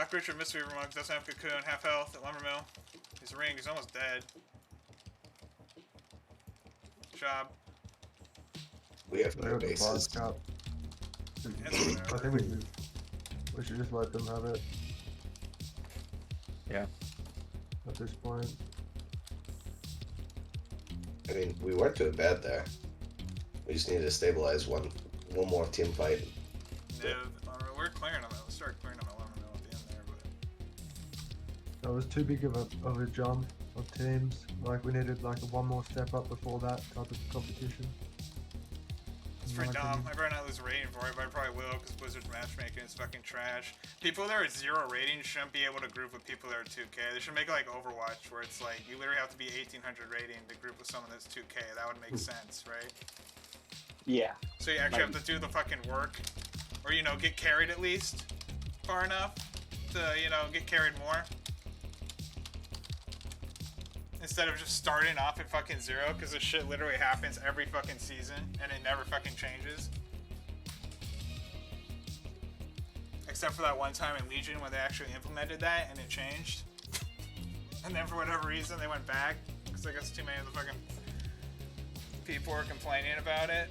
Black Richard Mystery Monk doesn't have Cocoon, half health at Lumbermill. He's ringed, he's almost dead. Job. We have no bases. I think we should just let them have it. Yeah. At this point. I mean, we weren't doing bad there. We just needed to stabilize one more team fight. Yeah, we're clearing them. Let's start clearing them at Lumbermill at the end there, but That was too big of a jump of teams. Like we needed like one more step up before that type of competition. it's pretty dumb. I better not lose a rating for it, but I probably will because Blizzard's matchmaking is fucking trash. People that are at 0 rating shouldn't be able to group with people that are 2K. They should make it like Overwatch, where it's like you literally have to be 1800 rating to group with someone that's 2K. That would make sense, right? Yeah. So you actually have to do the fucking work, or you know, get carried at least far enough to get carried more. Instead of just starting off at fucking 0, because this shit literally happens every fucking season, and it never fucking changes. Except for that one time in Legion when they actually implemented that, and it changed. And then for whatever reason, they went back, because I guess too many of the fucking people were complaining about it.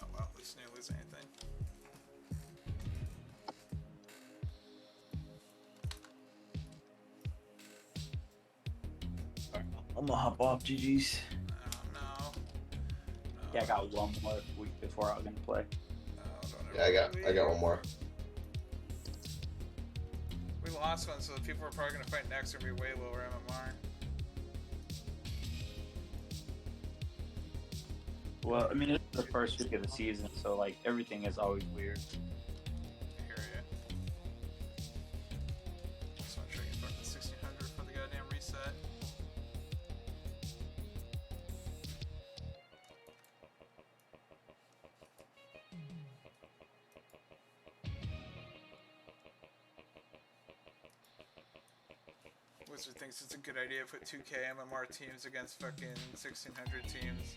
Oh well, at least didn't lose anything. I'm gonna hop off, GG's. Oh no. Yeah, I got one more week before I was gonna play. Don't Yeah, I got one more. We lost one, so the people we're probably gonna fight next are gonna be way lower MMR. Well, I mean, it's the first week of the season, so like everything is always weird. I hear ya. Just wanna try to get fucking 1600 for the goddamn reset. Wizard thinks it's a good idea to put 2K MMR teams against fucking 1600 teams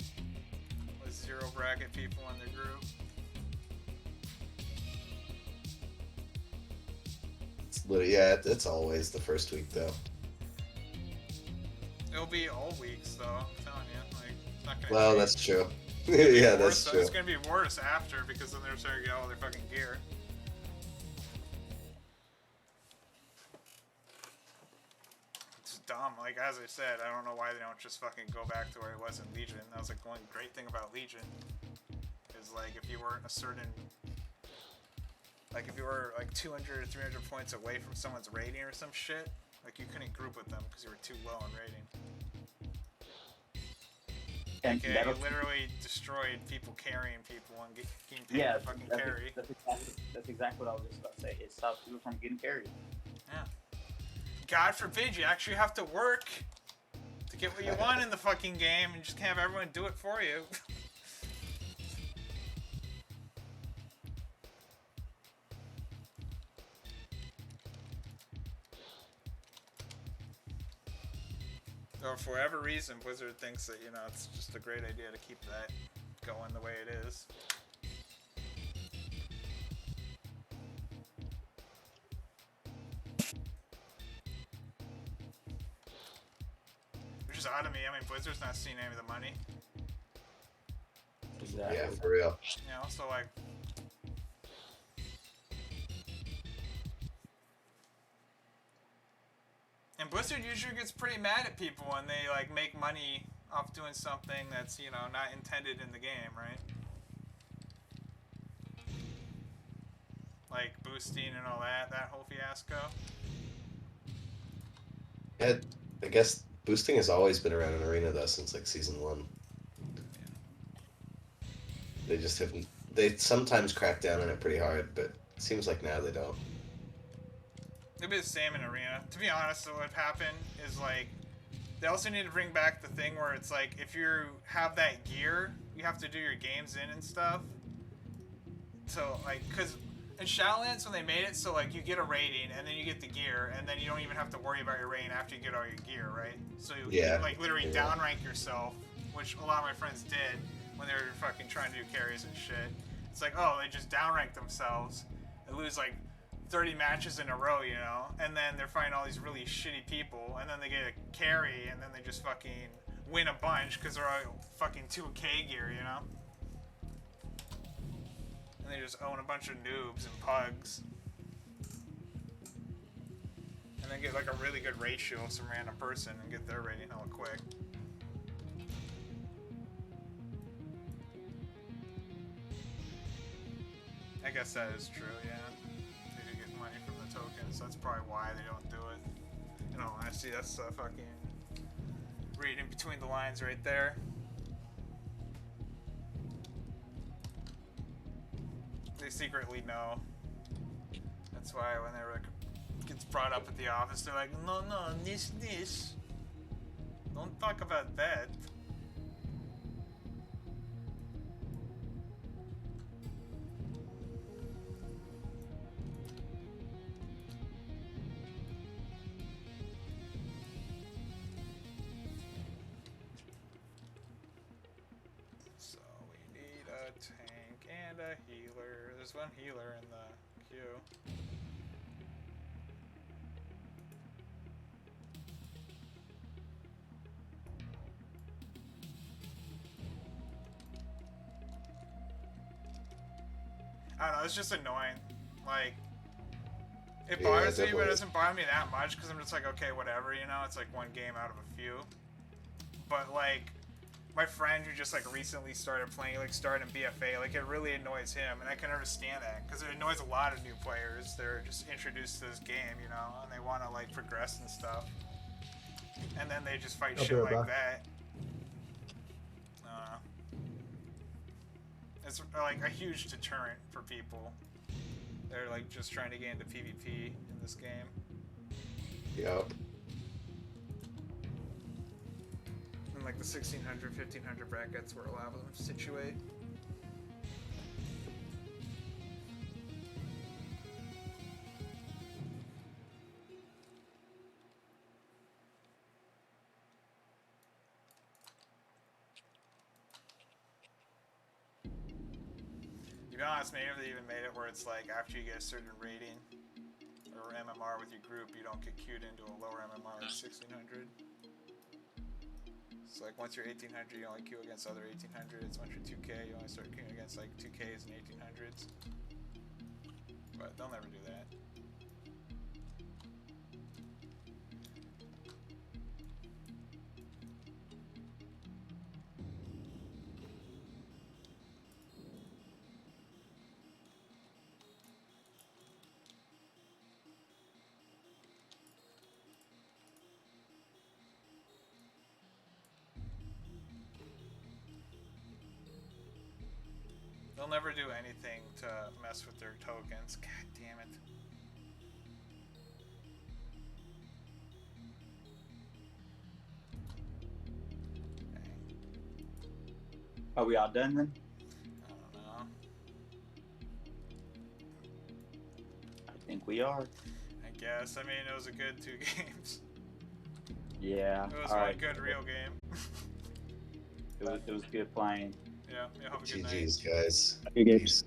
with 0 bracket people in their group. It's always the first week though. It'll be all weeks though, I'm telling you. Like, it's not gonna Well, change. that's true. It's gonna be Yeah, worse, that's though. true. It's gonna be worse after because then they're starting to get all their fucking gear. It's dumb. Like, as I said, I don't know why they don't just fucking go back to where it was in Legion. That was like one great thing about Legion. Is like if you weren't a certain, like if you were like 200 or 300 points away from someone's rating or some shit, like you couldn't group with them because you were too low in rating. And Okay, that'll- you literally destroyed people carrying people and getting paid yeah, to fucking carry. that's exactly what I was just about to say. It stops people from getting carried. Yeah. God forbid you actually have to work to get what you want in the fucking game and just can't have everyone do it for you. Or for whatever reason, Blizzard thinks that, it's just a great idea to keep that going the way it is. Which is odd to me. I mean, Blizzard's not seeing any of the money. Exactly. Yeah, for real. So like... And Blizzard usually gets pretty mad at people when they like make money off doing something that's, not intended in the game, right? Like boosting and all that whole fiasco. Yeah, I guess boosting has always been around in Arena though since like season 1. They just haven't. They sometimes crack down on it pretty hard, but it seems like now they don't. It'd be the same in Arena. To be honest, so what happened is like they also need to bring back the thing where it's like if you have that gear, you have to do your games in and stuff. So like, cause in Shadowlands when they made it so like you get a rating and then you get the gear and then you don't even have to worry about your rating after you get all your gear, right? So you can like literally downrank yourself, which a lot of my friends did, when they're fucking trying to do carries and shit. It's like, oh, they just downrank themselves and lose like 30 matches in a row, you know, and then they're fighting all these really shitty people, and then they get a carry, and then they just fucking win a bunch because they're all fucking 2K gear, you know? And they just own a bunch of noobs and pugs. And then get like a really good ratio of some random person and get their rating hella quick. I guess that is true, yeah. They do get money from the tokens, that's probably why they don't do it. In all honesty, that's fucking reading between the lines right there. They secretly know. That's why when they were gets brought up at the office, they're like, no, this. Don't talk about that. So we need a tank and a healer. There's one healer in the queue. I don't know, it's just annoying. Like, it bothers me, but it doesn't bother me that much because I'm just like, okay, whatever, you know? It's like one game out of a few. But, like, my friend who just, like, recently started playing, like, started in BFA, like, it really annoys him, and I can understand that because it annoys a lot of new players. They're just introduced to this game, you know, and they want to, like, progress and stuff. And then they just fight shit like that. It's like a huge deterrent for people. They're like just trying to get into PvP in this game. Yep. And like the 1600, 1500 brackets where a lot of them situate. To be honest, maybe they even made it where it's like after you get a certain rating or MMR with your group, you don't get queued into a lower MMR of 1600. So like once you're 1800, you only queue against other 1800s. Once you're 2K, you only start queuing against like 2Ks and 1800s. But they'll never do that. They'll never do anything to mess with their tokens. God damn it. Are we all done then? I don't know. I think we are. I guess. I mean, it was a good 2 games. Yeah. It was all one right. good real game. It was good playing. Yeah, have a good night. GG's, guys. Good games.